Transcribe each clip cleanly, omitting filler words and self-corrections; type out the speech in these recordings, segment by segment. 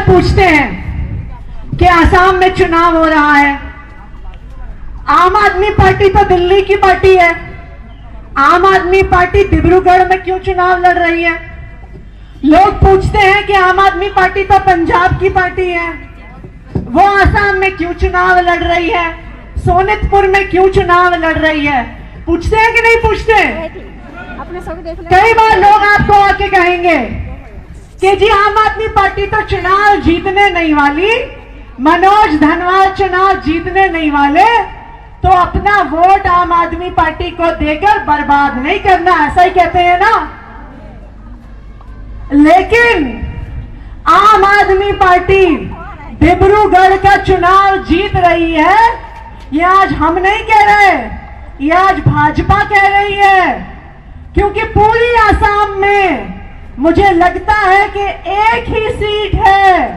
पूछते हैं कि आसाम में चुनाव हो रहा है, आम आदमी पार्टी तो दिल्ली की पार्टी है, आम आदमी पार्टी डिब्रूगढ़ में क्यों चुनाव लड़ रही है? लोग पूछते हैं कि आम आदमी पार्टी तो पंजाब की पार्टी है, वो आसाम में क्यों चुनाव लड़ रही है, सोनितपुर में क्यों चुनाव लड़ रही है? पूछते हैं कि नहीं पूछते? कई बार लोग आपको आके कहेंगे कि जी आम आदमी पार्टी तो चुनाव जीतने नहीं वाली, मनोज धनवाल चुनाव जीतने नहीं वाले, तो अपना वोट आम आदमी पार्टी को देकर बर्बाद नहीं करना, ऐसा ही कहते हैं ना। लेकिन आम आदमी पार्टी डिब्रूगढ़ का चुनाव जीत रही है, ये आज हम नहीं कह रहे, ये आज भाजपा कह रही है, क्योंकि पूरी आसाम में मुझे लगता है कि एक ही सीट है,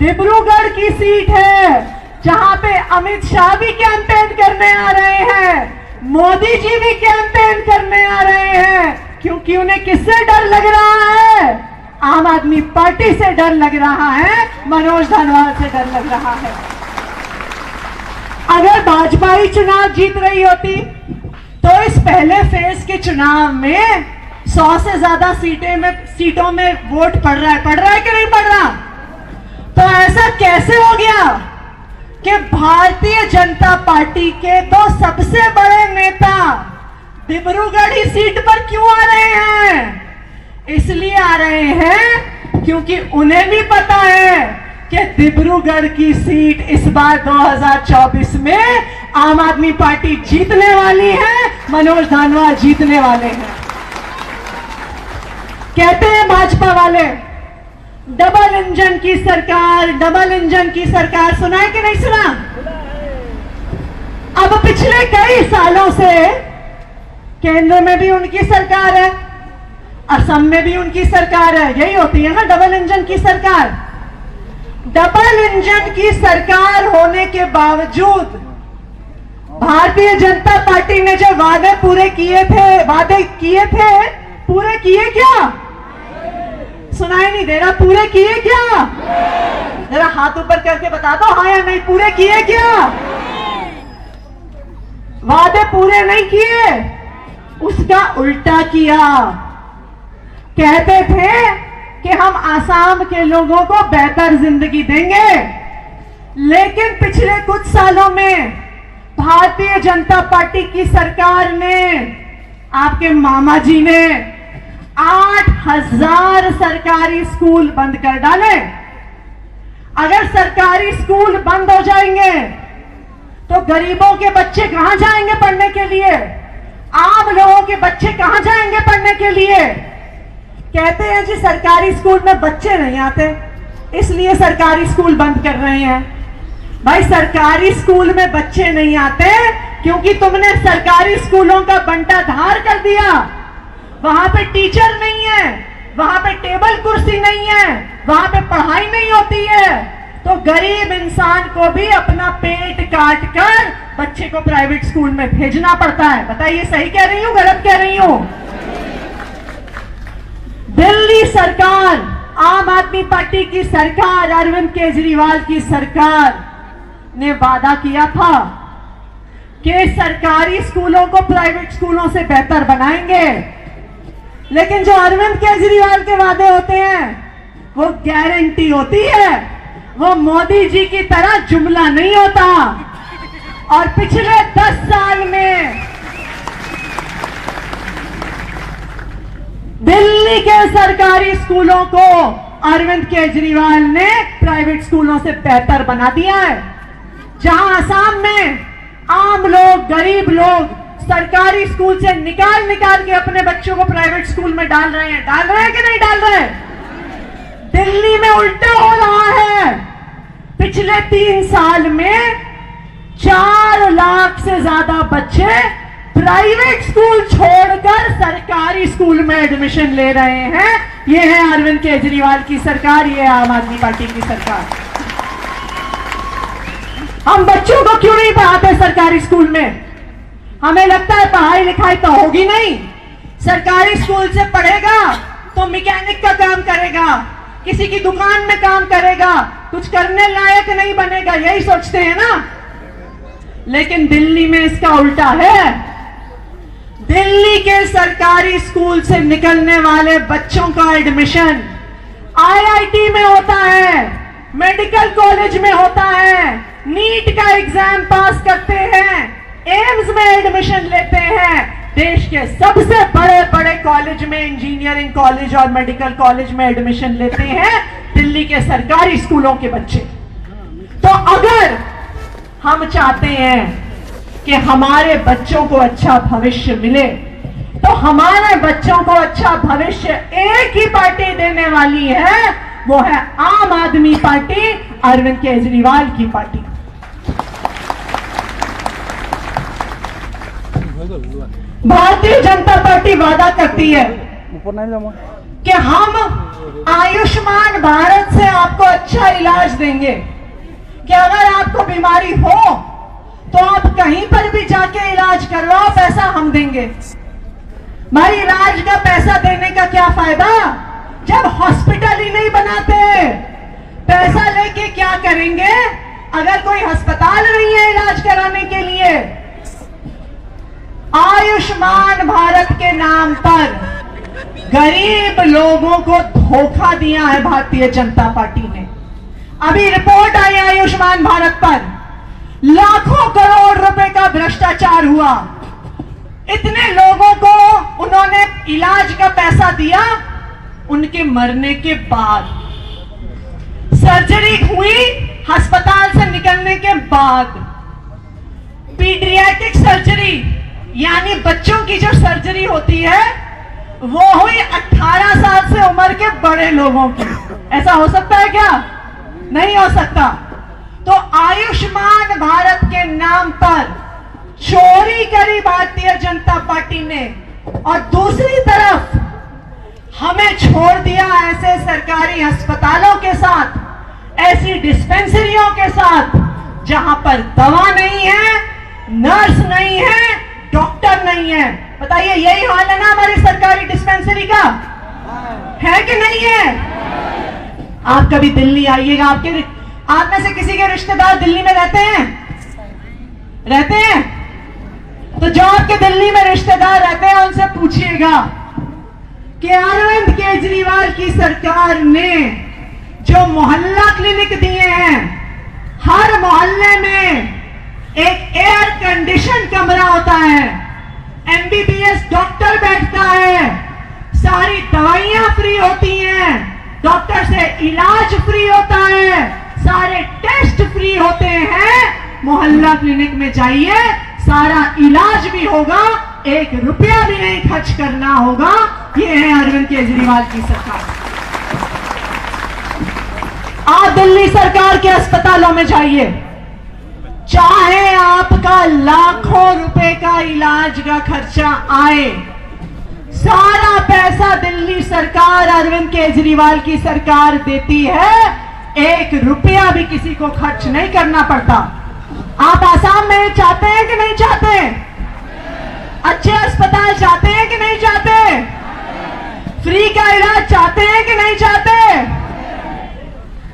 डिब्रूगढ़ की सीट है, जहां पे अमित शाह भी कैंपेन करने आ रहे हैं, मोदी जी भी कैंपेन करने आ रहे हैं, क्योंकि उन्हें किससे डर लग रहा है? आम आदमी पार्टी से डर लग रहा है, मनोज धनवाल से डर लग रहा है। अगर भाजपा ही चुनाव जीत रही होती तो इस पहले फेज के चुनाव में 100 से ज्यादा सीटों में वोट पड़ रहा है कि नहीं पड़ रहा? तो ऐसा कैसे हो गया कि भारतीय जनता पार्टी के तो सबसे बड़े नेता डिब्रूगढ़ ही सीट पर क्यों आ रहे हैं? इसलिए आ रहे हैं क्योंकि उन्हें भी पता है कि डिब्रूगढ़ की सीट इस बार 2024 में आम आदमी पार्टी जीतने वाली है, मनोज धनवाल जीतने वाले हैं। कहते हैं भाजपा वाले डबल इंजन की सरकार, डबल इंजन की सरकार, सुना है कि नहीं सुना? अब पिछले कई सालों से केंद्र में भी उनकी सरकार है, असम में भी उनकी सरकार है, यही होती है ना डबल इंजन की सरकार। डबल इंजन की सरकार होने के बावजूद भारतीय जनता पार्टी ने जो वादे पूरे किए थे, पूरे किए क्या? सुनाई नहीं दे रहा, पूरे किए क्या? जरा हाथ ऊपर करके बता दो हाँ या नहीं, पूरे किए क्या? वादे पूरे नहीं किए, उसका उल्टा किया। कहते थे कि हम आसाम के लोगों को बेहतर जिंदगी देंगे, लेकिन पिछले कुछ सालों में भारतीय जनता पार्टी की सरकार ने, आपके मामा जी ने 8,000 सरकारी स्कूल बंद कर डाले। अगर सरकारी स्कूल बंद हो जाएंगे तो गरीबों के बच्चे कहां जाएंगे पढ़ने के लिए? आम लोगों के बच्चे कहां जाएंगे पढ़ने के लिए? कहते हैं जी सरकारी स्कूल में बच्चे नहीं आते, इसलिए सरकारी स्कूल बंद कर रहे हैं। भाई सरकारी स्कूल में बच्चे नहीं आते क्योंकि तुमने सरकारी स्कूलों का बंटाधार कर दिया। वहां पे टीचर नहीं है, वहां पे टेबल कुर्सी नहीं है, वहां पे पढ़ाई नहीं होती है, तो गरीब इंसान को भी अपना पेट काट कर बच्चे को प्राइवेट स्कूल में भेजना पड़ता है। बताइए सही कह रही हूं गलत कह रही हूं? दिल्ली सरकार, आम आदमी पार्टी की सरकार, अरविंद केजरीवाल की सरकार ने वादा किया था कि सरकारी स्कूलों को प्राइवेट स्कूलों से बेहतर बनाएंगे, लेकिन जो अरविंद केजरीवाल के वादे होते हैं वो गारंटी होती है, वो मोदी जी की तरह जुमला नहीं होता। और पिछले 10 साल में दिल्ली के सरकारी स्कूलों को अरविंद केजरीवाल ने प्राइवेट स्कूलों से बेहतर बना दिया है। जहां असम में आम लोग, गरीब लोग सरकारी स्कूल से निकाल के अपने बच्चों को प्राइवेट स्कूल में डाल रहे हैं कि नहीं डाल रहे? दिल्ली में उल्टा हो रहा है। पिछले 3 साल में 4 लाख से ज्यादा बच्चे प्राइवेट स्कूल छोड़कर सरकारी स्कूल में एडमिशन ले रहे हैं। ये है अरविंद केजरीवाल की सरकार, ये है आम आदमी पार्टी की सरकार। हम बच्चों को क्यों नहीं पढ़ाते सरकारी स्कूल में? हमें लगता है पढ़ाई लिखाई तो होगी नहीं, सरकारी स्कूल से पढ़ेगा तो मैकेनिक का काम करेगा, किसी की दुकान में काम करेगा, कुछ करने लायक नहीं बनेगा, यही सोचते हैं ना। लेकिन दिल्ली में इसका उल्टा है। दिल्ली के सरकारी स्कूल से निकलने वाले बच्चों का एडमिशन आईआईटी में होता है, मेडिकल कॉलेज में होता है, नीट का एग्जाम पास करते हैं, एम्स में एडमिशन लेते हैं, देश के सबसे बड़े बड़े कॉलेज में, इंजीनियरिंग कॉलेज और मेडिकल कॉलेज में एडमिशन लेते हैं दिल्ली के सरकारी स्कूलों के बच्चे। तो अगर हम चाहते हैं कि हमारे बच्चों को अच्छा भविष्य मिले, तो हमारे बच्चों को अच्छा भविष्य एक ही पार्टी देने वाली है, वो है आम आदमी पार्टी, अरविंद केजरीवाल की पार्टी। भारतीय जनता पार्टी वादा करती है कि हम आयुष्मान भारत से आपको अच्छा इलाज देंगे, कि अगर आपको बीमारी हो तो आप कहीं पर भी जाके इलाज करवाओ, पैसा हम देंगे। भाई इलाज का पैसा देने का क्या फायदा जब हॉस्पिटल ही नहीं बनाते? पैसा लेके क्या करेंगे अगर कोई अस्पताल नहीं है इलाज कराने के लिए? आयुष्मान भारत के नाम पर गरीब लोगों को धोखा दिया है भारतीय जनता पार्टी ने। अभी रिपोर्ट आई आयुष्मान भारत पर, लाखों करोड़ रुपए का भ्रष्टाचार हुआ। इतने लोगों को उन्होंने इलाज का पैसा दिया, उनके मरने के बाद, सर्जरी हुई अस्पताल से निकलने के बाद, पीडियाट्रिक सर्जरी यानी बच्चों की जो सर्जरी होती है वो हुई 18 साल से उम्र के बड़े लोगों की। ऐसा हो सकता है क्या? नहीं हो सकता। तो आयुष्मान भारत के नाम पर चोरी करी भारतीय जनता पार्टी ने, और दूसरी तरफ हमें छोड़ दिया ऐसे सरकारी अस्पतालों के साथ, ऐसी डिस्पेंसरियों के साथ जहां पर दवा नहीं है, नर्स नहीं है, डॉक्टर नहीं है। बताइए, यही हाल है ना हमारी सरकारी डिस्पेंसरी का? है कि नहीं है? आप कभी दिल्ली आइएगा, आप में से किसी के रिश्तेदार दिल्ली में रहते हैं? रहते हैं? तो जो आपके दिल्ली में रिश्तेदार रहते हैं उनसे पूछिएगा कि अरविंद केजरीवाल की सरकार ने जो मोहल्ला क्लिनिक दिए हैं, हर मोहल्ले में एक एयर कंडीशन कमरा होता है, एमबीबीएस डॉक्टर बैठता है, सारी दवाइयां फ्री होती हैं, डॉक्टर से इलाज फ्री होता है, सारे टेस्ट फ्री होते हैं। मोहल्ला क्लिनिक में जाइए, सारा इलाज भी होगा, 1 रुपया भी नहीं खर्च करना होगा। ये है अरविंद केजरीवाल की सरकार। आप दिल्ली सरकार के अस्पतालों में जाइए, चाहे आपका लाखों रुपए का इलाज का खर्चा आए, सारा पैसा दिल्ली सरकार, अरविंद केजरीवाल की सरकार देती है, 1 रुपया भी किसी को खर्च नहीं करना पड़ता। आप आसाम में चाहते हैं कि नहीं चाहते? अच्छे अस्पताल चाहते हैं कि नहीं चाहते? फ्री का इलाज चाहते हैं कि नहीं चाहते?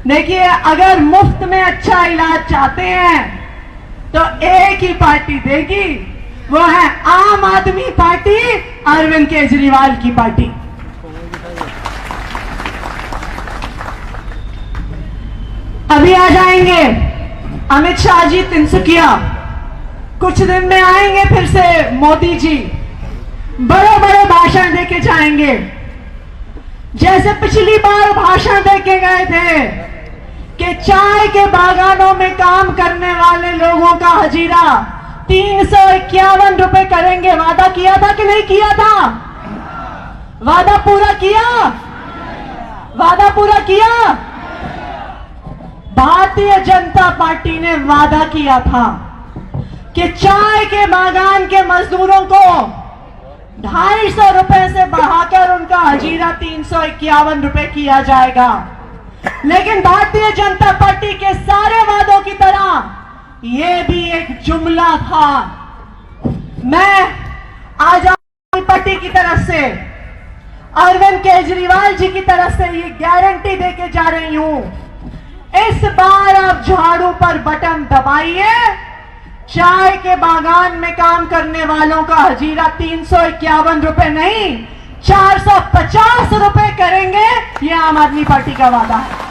देखिए, अगर मुफ्त में अच्छा इलाज चाहते हैं तो एक ही पार्टी देगी, वो है आम आदमी पार्टी, अरविंद केजरीवाल की पार्टी। अभी आ जाएंगे अमित शाह जी तिनसुकिया, कुछ दिन में आएंगे फिर से मोदी जी, बड़े बड़े भाषण देके जाएंगे। जैसे पिछली बार भाषण देके गए थे कि चाय के बागानों में काम करने वाले लोगों का हजीरा 351 रुपए करेंगे, वादा किया था कि नहीं किया था? वादा पूरा किया? वादा पूरा किया? भारतीय जनता पार्टी ने वादा किया था कि चाय के बागान के मजदूरों को 250 रुपए से बढ़ाकर उनका हजीरा 351 रुपए किया जाएगा। लेकिन भारतीय जनता पार्टी के सारे वादों की तरह यह भी एक जुमला था। मैं आज आम आदमी पार्टी की तरफ से अरविंद केजरीवाल जी की तरफ से ये गारंटी देके जा रही हूं, इस बार आप झाड़ू पर बटन दबाइए, चाय के बागान में काम करने वालों का हजीरा 351 रुपए नहीं 450 रुपए करेंगे, ये आम आदमी पार्टी का वादा है।